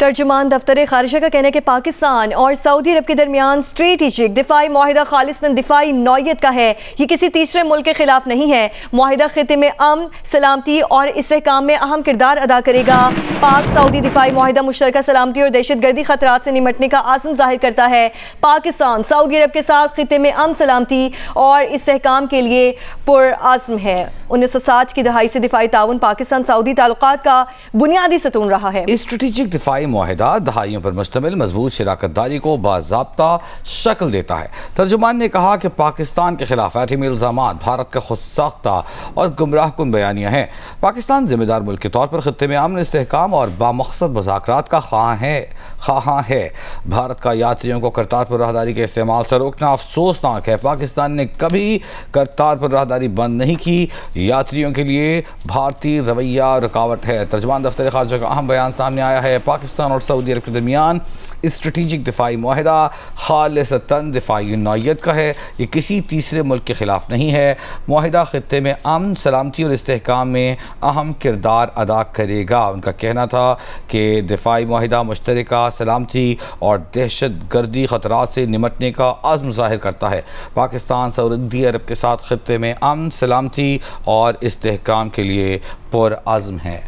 तर्जुमान दफ्तर खारिजा का कहना है कि पाकिस्तान और सऊदी अरब के दरमियान स्ट्रेटेजिक दिफाई माहिदा खालिसन दिफाई नौयत का है। ये किसी तीसरे मुल्क के खिलाफ नहीं है। माहिदा खिते में अमन, सलामती और इस्तेहकाम में अहम किरदार अदा करेगा। पाक सऊदी दिफाई माहिदा मुश्तरका सलामती और दहशतगर्दी खतरात से निमटने का आज़म जाहिर करता है। पाकिस्तान सऊदी अरब के साथ खिते में अमन, सलामती और इस्तेहकाम के लिए पुरआज़्म है। 1960 की दहाई से दिफाई ताउन पाकिस्तान सऊदी ताल्लुकात का बुनियादी सतून रहा है। स्ट्रेटेजिक दिफाई मुआहिदा दहाइयों पर मुश्तमिल मजबूत शराकतदारी को बाज़ाब्ता शक्ल देता है। तर्जुमान ने कहा कि पाकिस्तान के खिलाफ एटमी इल्ज़ामात भारत का खुद साख्ता और गुमराह कुन बयानियाँ हैं। पाकिस्तान जिम्मेदार मुल्क के तौर पर खित्ते में अमन, इस्तेहकाम और बामकसद मुज़ाकरात का ख़्वाहां है। भारत का यात्रियों को करतारपुर राहदारी के इस्तेमाल से रोकना अफसोसनाक है। पाकिस्तान ने कभी करतारपुर राहदारी बंद नहीं की। यात्रियों के लिए भारतीय रवैया रुकावट है। तर्जुमान दफ्तर खारिजा का अहम बयान सामने आया है। पाकिस्तान और सऊदी अरब के दरमियान स्ट्रेटेजिक दिफाई मुआहिदा खालिसतन दिफाई नौयत का है। ये किसी तीसरे मुल्क के खिलाफ नहीं है। मुआहिदा खित्ते में अमन, सलामती और इस्तेहकाम में अहम किरदार अदा करेगा। उनका कहना था कि दिफाई मुआहिदा मुश्तरका सलामती और दहशत गर्दी ख़तरात से निमटने का आज़म ज़ाहिर करता है। पाकिस्तान सऊदी अरब के साथ खित्ते में अमन, सलामती और इस्तेहकाम के लिए पुरआज़्म है।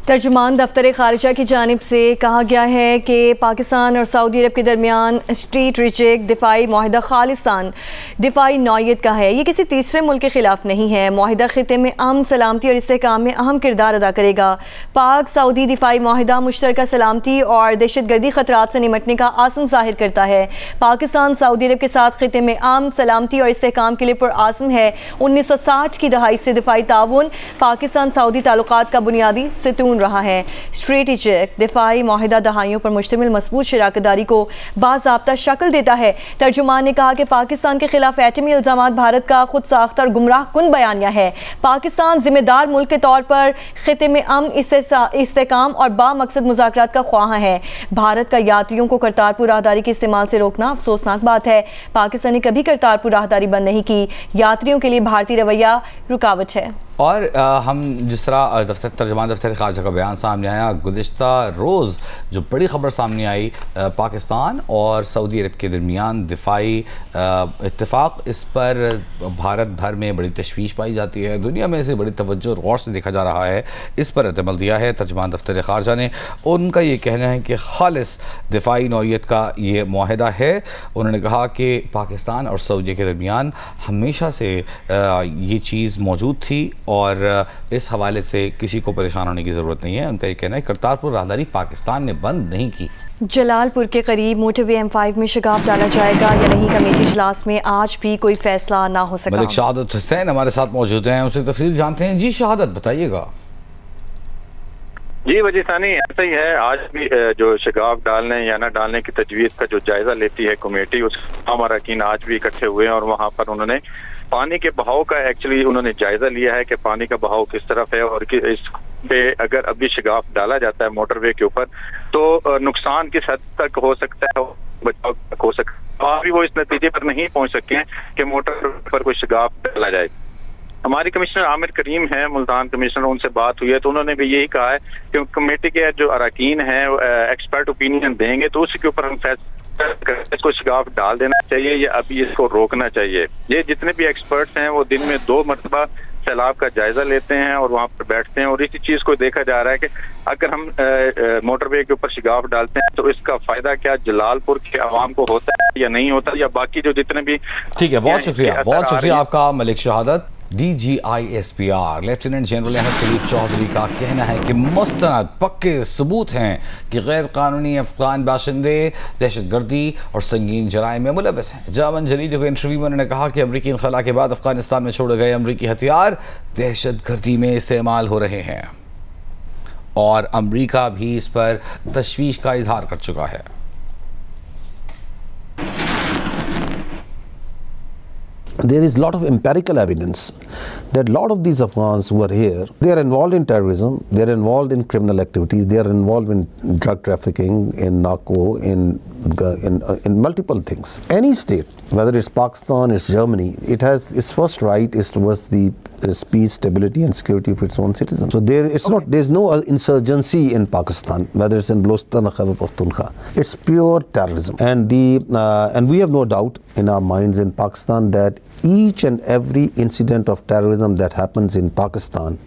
तर्जुमान दफ्तर खारिजा की जानिब से कहा गया है कि पाकिस्तान और सऊदी अरब के दरमियान स्ट्रेटेजिक दिफाई माहिदा खालिस्तान दिफाई नौयत का है। ये किसी तीसरे मुल्क के खिलाफ नहीं है। माहिदा खिते में अमन, सलामती और इस्तेहकाम में अहम किरदार अदा करेगा। पाक सऊदी दिफाई माहिदा मुश्तरका सलामती और दहशतगर्दी खतरात से निमटने का आज़म जाहिर करता है। पाकिस्तान सऊदी अरब के साथ खिते में अमन, सलामती और इस्तेहकाम के लिए पुरआज़्म है। 1960 की दहाई से दिफाई ताउन पाकिस्तान सऊदी ताल्लुकात का बुनियादी सतून रहा है। स्ट्रेटेजिक दिफाई माहिदा दहाइयों पर मुश्तमिल मजबूत शराकतदारी को बाज़ाब्ता शक्ल देता है। तर्जुमान ने कहा कि पाकिस्तान के खिलाफ एटमी इल्ज़ामात भारत का खुद साख्ता और गुमराह कुन बयानिया है। पाकिस्तान जिम्मेदार मुल्क के तौर पर खिते में अमन, इस्तेहकाम और बामकसद मुज़ाकरात का ख्वाहां है। भारत का यात्रियों को करतारपुर राहदारी के इस्तेमाल से रोकना अफसोसनाक बात है। पाकिस्तान ने कभी करतारपुर राहदारी बंद नहीं की। यात्रियों के लिए भारतीय रवैया रुकावट है। और हम जिस तरह तर्जुमान दफ्तर खारिजा का बयान सामने आया, गुज़िश्ता रोज़ जो बड़ी ख़बर सामने आई पाकिस्तान और सऊदी अरब के दरमियान दिफाई इत्तेफाक, इस पर भारत भर में बड़ी तशवीश पाई जाती है। दुनिया में इसे बड़ी तवज्जो गौर से देखा जा रहा है। इस पर अमल दिया है तर्जुमान दफ्तर खारिजा ने। उनका ये कहना है कि खालिस दिफाई नौयत का ये मुआहिदा है। उन्होंने कहा कि पाकिस्तान और सऊदी के दरमियान हमेशा से ये चीज़ मौजूद थी और इस हवाले से किसी को परेशान होने की ज़रूरत नहीं है। उनका ये कहना है करतारपुर राहदारी पाकिस्तान ने बंद नहीं की। जलालपुर के करीब मोटरवे M5 में शगाफ डाला जाएगा या नहीं, कमेटी इजलास में आज भी कोई फैसला ना हो सका। मलिक शहादत हुसैन हमारे साथ मौजूद हैं, उनसे तफसील जानते हैं। जी शहादत, बताइएगा। जी वजी सानी, ऐसा ही है। आज भी जो शगाफ डालने या ना डालने की तजवीज़ का जो जायजा लेती है कमेटी, उस अरकान आज भी इकट्ठे हुए हैं और वहाँ पर उन्होंने पानी के बहाव का एक्चुअली उन्होंने जायजा लिया है कि पानी का बहाव किस तरफ है और इस पे अगर अभी शगाफ डाला जाता है मोटरवे के ऊपर तो नुकसान किस हद तक हो सकता है, बचाव हो सकता है। अभी वो इस नतीजे पर नहीं पहुंच सके हैं कि मोटर पर कोई शगाफ डाला जाए। हमारी कमिश्नर आमिर करीम है, मुल्तान कमिश्नर, उनसे बात हुई है तो उन्होंने भी यही कहा है कि कमेटी के जो अरकान हैं एक्सपर्ट ओपिनियन देंगे तो उसके ऊपर हम फैसला इसको शगाफ डाल देना चाहिए या अभी इसको रोकना चाहिए। ये जितने भी एक्सपर्ट्स हैं वो दिन में 2 मरतबा सैलाब का जायजा लेते हैं और वहाँ पर बैठते हैं और इसी चीज को देखा जा रहा है कि अगर हम मोटरवे के ऊपर शगाफ डालते हैं तो इसका फायदा क्या जलालपुर के अवाम को होता है या नहीं होता, या बाकी जो जितने भी। ठीक है, बहुत शुक्रिया आपका मलिक शहादत। DGISPR लेफ्टिनेंट जनरल अहमद शरीफ चौधरी का कहना है कि मुस्तनद पक्के सबूत हैं कि गैर कानूनी अफगान बाशिंदे दहशतगर्दी और संगीन जराइम में मुलव्वस हैं। जामन जरीदे को इंटरव्यू में उन्होंने कहा कि अमरीकी इनखला के बाद अफगानिस्तान में छोड़े गए अमरीकी हथियार दहशतगर्दी में इस्तेमाल हो रहे हैं और अमरीका भी इस पर तशवीश का इजहार कर चुका है। There is a lot of empirical evidence that a lot of these Afghans who are here, they are involved in terrorism, they are involved in criminal activities, they are involved in drug trafficking, in narco, in multiple things. Any state, whether it's Pakistan, it's Germany, it has its first right is towards the peace, stability, and security of its own citizens. So there's no insurgency in Pakistan, whether it's in Balochistan or Khyber Pakhtunkhwa. It's pure terrorism, and we have no doubt in our minds in Pakistan that each and every incident of terrorism that happens in Pakistan,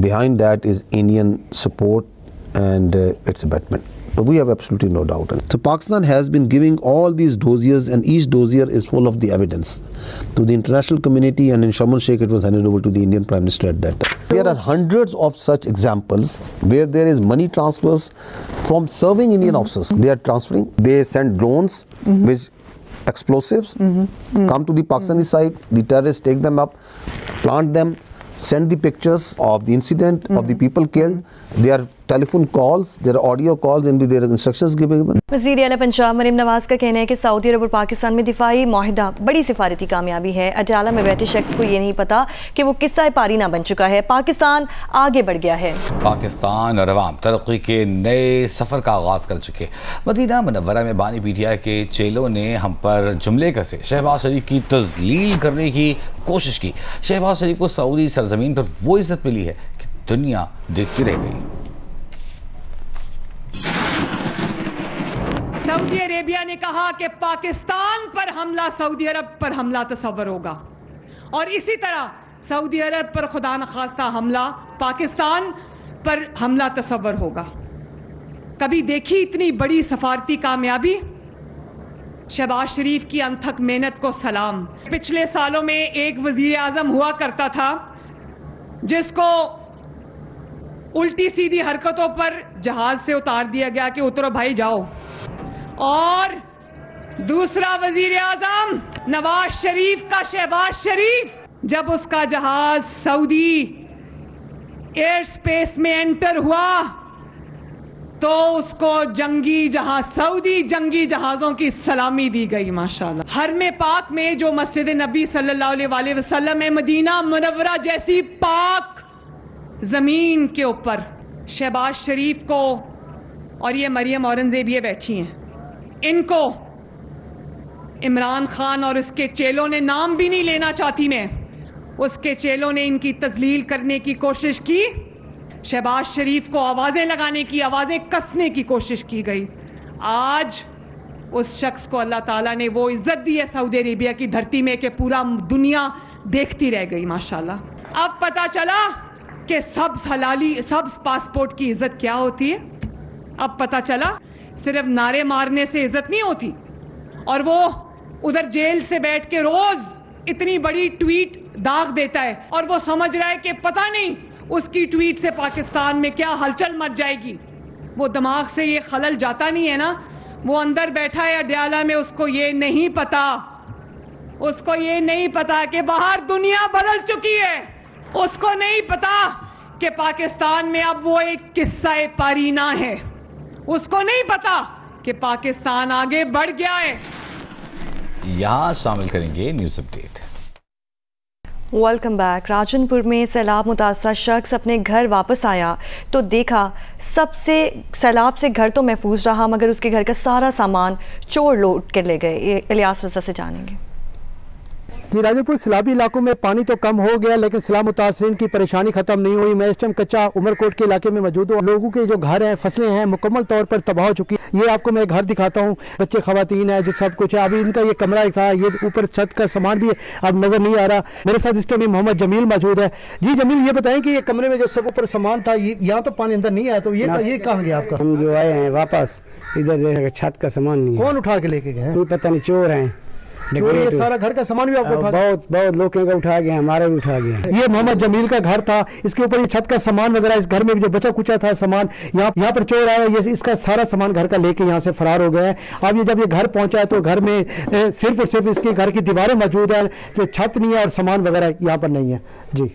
behind that is Indian support and its abetment. But we have absolutely no doubt. So Pakistan has been giving all these dossiers, and each dossier is full of the evidence to the international community, and in Sharm el-Sheikh it was handed over to the Indian Prime Minister at that time. There are hundreds of such examples where there is money transfers from serving Indian officers. They are transferring, they send drones with explosives, come to the Pakistani side, the terrorists take them up, plant them, send the pictures of the incident, of the people killed. There are telephone calls, there are audio calls, and there are instructions given. वज़ीर आला पंजाब मरीम नवाज का कहना है कि Saudi अरब और पाकिस्तान में दिफाई माहिदा बड़ी सिफारती कामयाबी है। अटाला में बैठे शख्स को ये नहीं पता कि वो किस्सा पारी ना बन चुका है। पाकिस्तान आगे बढ़ गया है। पाकिस्तान और अवाम तरक्की के नए सफ़र का आगाज़ कर चुके। मदीना मुनव्वरा में बानी PTI के चेलों ने हम पर जुमले कसे, शहबाज शरीफ की तज़लील करने की कोशिश की। शहबाज शरीफ को सऊदी सरजमीन पर वो इज्जत मिली है कि दुनिया देखती रह गई। सऊदी अरेबिया ने कहा कि पाकिस्तान पर हमला सऊदी अरब पर हमला तस्वर होगा, और इसी तरह सऊदी अरब पर खुदा न खास्ता हमला पाकिस्तान पर हमला तस्वर होगा। कभी देखी इतनी बड़ी सफारती कामयाबी? शहबाज शरीफ की अनथक मेहनत को सलाम। पिछले सालों में एक वजीर आजम हुआ करता था जिसको उल्टी सीधी हरकतों पर जहाज से उतार दिया गया कि उतरो भाई जाओ, और दूसरा वजीर आजम नवाज शरीफ का शहबाज शरीफ, जब उसका जहाज सऊदी एयर स्पेस में एंटर हुआ तो उसको सऊदी जंगी जहाजों की सलामी दी गई। माशाल्लाह। हरम पाक में जो मस्जिद नबी सल्लल्लाहु अलैहि वसल्लम है, मदीना मुनव्वरा जैसी पाक जमीन के ऊपर शहबाज शरीफ को, और ये मरियम औरंगजेब ये बैठी हैं, इनको इमरान खान और उसके चेलों ने, नाम भी नहीं लेना चाहती मैं, उसके चेलों ने इनकी तजलील करने की कोशिश की। शहबाज शरीफ को आवाजें लगाने की, आवाजें कसने की कोशिश की गई। आज उस शख्स को अल्लाह ताला ने वो इज्जत दी है सऊदी अरेबिया की धरती में कि पूरा दुनिया देखती रह गई। माशाल्लाह। अब पता चला कि सब्ज पासपोर्ट की इज्जत क्या होती है। अब पता चला सिर्फ नारे मारने से इज्जत नहीं होती, और वो उधर जेल से बैठ के रोज इतनी बड़ी ट्वीट दाग देता है, और वो समझ रहा है कि पता नहीं उसकी ट्वीट से पाकिस्तान में क्या हलचल मच जाएगी। वो दिमाग से ये खलल जाता नहीं है ना। वो अंदर बैठा है अडयाला में, उसको ये नहीं पता कि बाहर दुनिया बदल चुकी है। उसको नहीं पता कि पाकिस्तान में अब वो एक किस्सा पारीना है। उसको नहीं पता कि पाकिस्तान आगे बढ़ गया है। यहाँ शामिल करेंगे news update. Welcome back. Rajanpur में सैलाब मुतासर शख्स अपने घर वापस आया तो देखा सैलाब से घर तो महफूज रहा, मगर उसके घर का सारा सामान चोर लूट कर ले गए। इलियास रज़ा से जानेंगे। राजनपुर सैलाबी इलाकों में पानी तो कम हो गया, लेकिन सैलाब मुतासरीन की परेशानी खत्म नहीं हुई। मैं इस टाइम कच्चा उमरकोट के इलाके में मौजूद हूँ। लोगों के जो घर हैं, फसलें हैं, मुकम्मल तौर पर तबाह हो चुकी है। ये आपको मैं घर दिखाता हूँ, बच्चे खवातीन है, जो सब कुछ है। अभी इनका ये कमरा था, ये ऊपर छत का सामान भी अब नजर नहीं आ रहा। मेरे साथ इस टाइम मोहम्मद जमील मौजूद है। जी जमील, ये बताएं कि ये कमरे में जो सब ऊपर सामान था, यहाँ तो पानी अंदर नहीं आया, तो ये कहाँ गया आपका? हम जो आए हैं वापस, इधर छत का सामान नहीं। कौन उठा के लेके गए? कोई पता नहीं, चोर हैं। ये सारा घर का सामान भी आपको बहुत लोगों का उठा गए, हमारे भी उठा गए। ये मोहम्मद जमील का घर था, इसके ऊपर ये छत का सामान वगैरह, इस घर में जो बचा कुचा था सामान, यहाँ पर चोर आया, ये इसका सारा सामान घर का लेके यहाँ से फरार हो गया है। अब ये जब ये घर पहुंचा है तो घर में सिर्फ और सिर्फ इसके घर की दीवारें मौजूद है, छत नहीं है और सामान वगैरह यहाँ पर नहीं है। जी।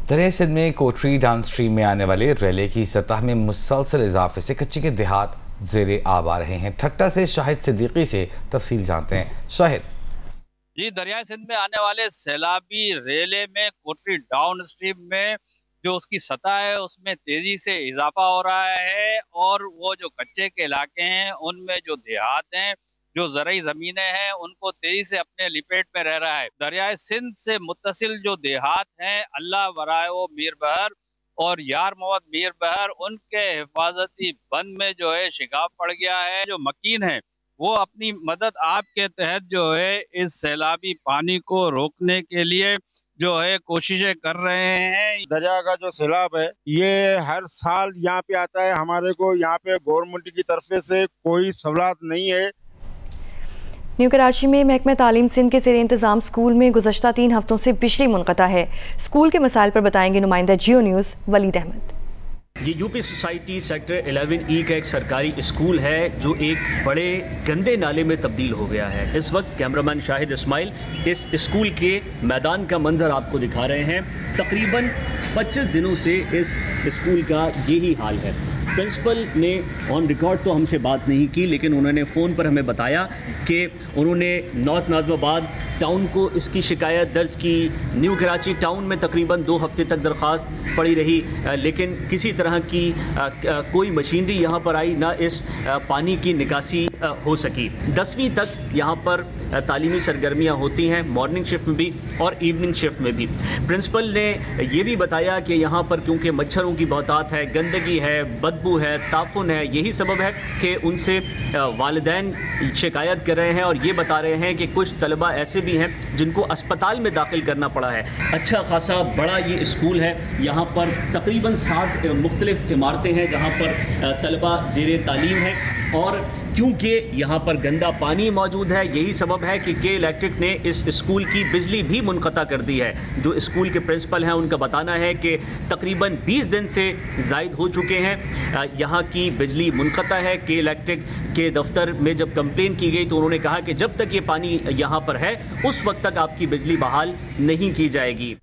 दरिया सिंध में कोटरी डाउन स्ट्रीम में आने वाले रेले की सतह में मुसलसल इजाफे से कच्ची के देहात ज़ेरे आब आ रहे हैं। ठट्टा से शाहिद सिद्दीकी से तफसील जानते हैं। शाहिद जी, दरिया सिंध में आने वाले सैलाबी रेले में कोटरी डाउन स्ट्रीम में जो उसकी सतह है उसमें तेजी से इजाफा हो रहा है, और वो जो कच्चे के इलाके हैं उनमें जो देहात हैं जो ज़रई ज़मीनें हैं उनको तेजी से अपने लिपेट में रह रहा है। दरियाए सिंध से मुत्तसिल जो देहात हैं, अल्लाह वरायो मीर बहर और यार मोहम्मद मीर बहर, उनके हिफाजती बंद में जो है शिगाफ पड़ गया है। जो मकीन है वो अपनी मदद आपके तहत जो है इस सैलाबी पानी को रोकने के लिए जो है कोशिशें कर रहे हैं। दरिया का जो सैलाब है ये हर साल यहाँ पे आता है। हमारे को यहाँ पे गवर्नमेंट की तरफ से कोई सहूलत नहीं है। न्यू कराची में महकमा तालीम सिंध के ज़ेर इंतज़ाम स्कूल में गुज़श्ता 3 हफ्तों से बिजली मुनक़ता है। स्कूल के मसाइल पर बताएंगे नुमाइंदा जियो न्यूज़ वलीद अहमद। ये यूपी सोसाइटी सेक्टर 11E का एक सरकारी स्कूल है जो एक बड़े गंदे नाले में तब्दील हो गया है। इस वक्त कैमरामैन शाहिद इस्माइल इस स्कूल के मैदान का मंजर आपको दिखा रहे हैं। तकरीबन 25 दिनों से इस स्कूल का यही हाल है। प्रिंसिपल ने ऑन रिकॉर्ड तो हमसे बात नहीं की, लेकिन उन्होंने फ़ोन पर हमें बताया कि उन्होंने नॉर्थ नाज़िमाबाद टाउन को इसकी शिकायत दर्ज की। न्यू कराची टाउन में तकरीबन 2 हफ्ते तक दरख्वास्त पड़ी रही, लेकिन किसी तरह की कोई मशीनरी यहाँ पर आई ना इस पानी की निकासी हो सकी। 10वीं तक यहाँ पर तालीमी सरगर्मियाँ होती हैं, मॉर्निंग शिफ्ट में भी और इवनिंग शिफ्ट में भी। प्रिंसिपल ने ये भी बताया कि यहाँ पर क्योंकि मच्छरों की बहुतात है, गंदगी है, बदबू है, ताफुन है, यही सबब है कि उनसे वालिदैन शिकायत कर रहे हैं और ये बता रहे हैं कि कुछ तलबा ऐसे भी हैं जिनको अस्पताल में दाखिल करना पड़ा है। अच्छा खासा बड़ा ये स्कूल है, यहाँ पर तकरीबन 7 मुख्तलिफ इमारतें हैं जहाँ पर तलबा ज़ेरे तालीम है और क्योंकि यहाँ पर गंदा पानी मौजूद है, यही सबब है कि के इलेक्ट्रिक ने इस स्कूल की बिजली भी मुनक़ता कर दी है। जो स्कूल के प्रिंसिपल हैं उनका बताना है कि तकरीबन 20 दिन से ज़ायद हो चुके हैं यहाँ की बिजली मुनक़ता है। के इलेक्ट्रिक के दफ्तर में जब कंप्लेन की गई तो उन्होंने कहा कि जब तक ये पानी यहाँ पर है उस वक्त तक आपकी बिजली बहाल नहीं की जाएगी।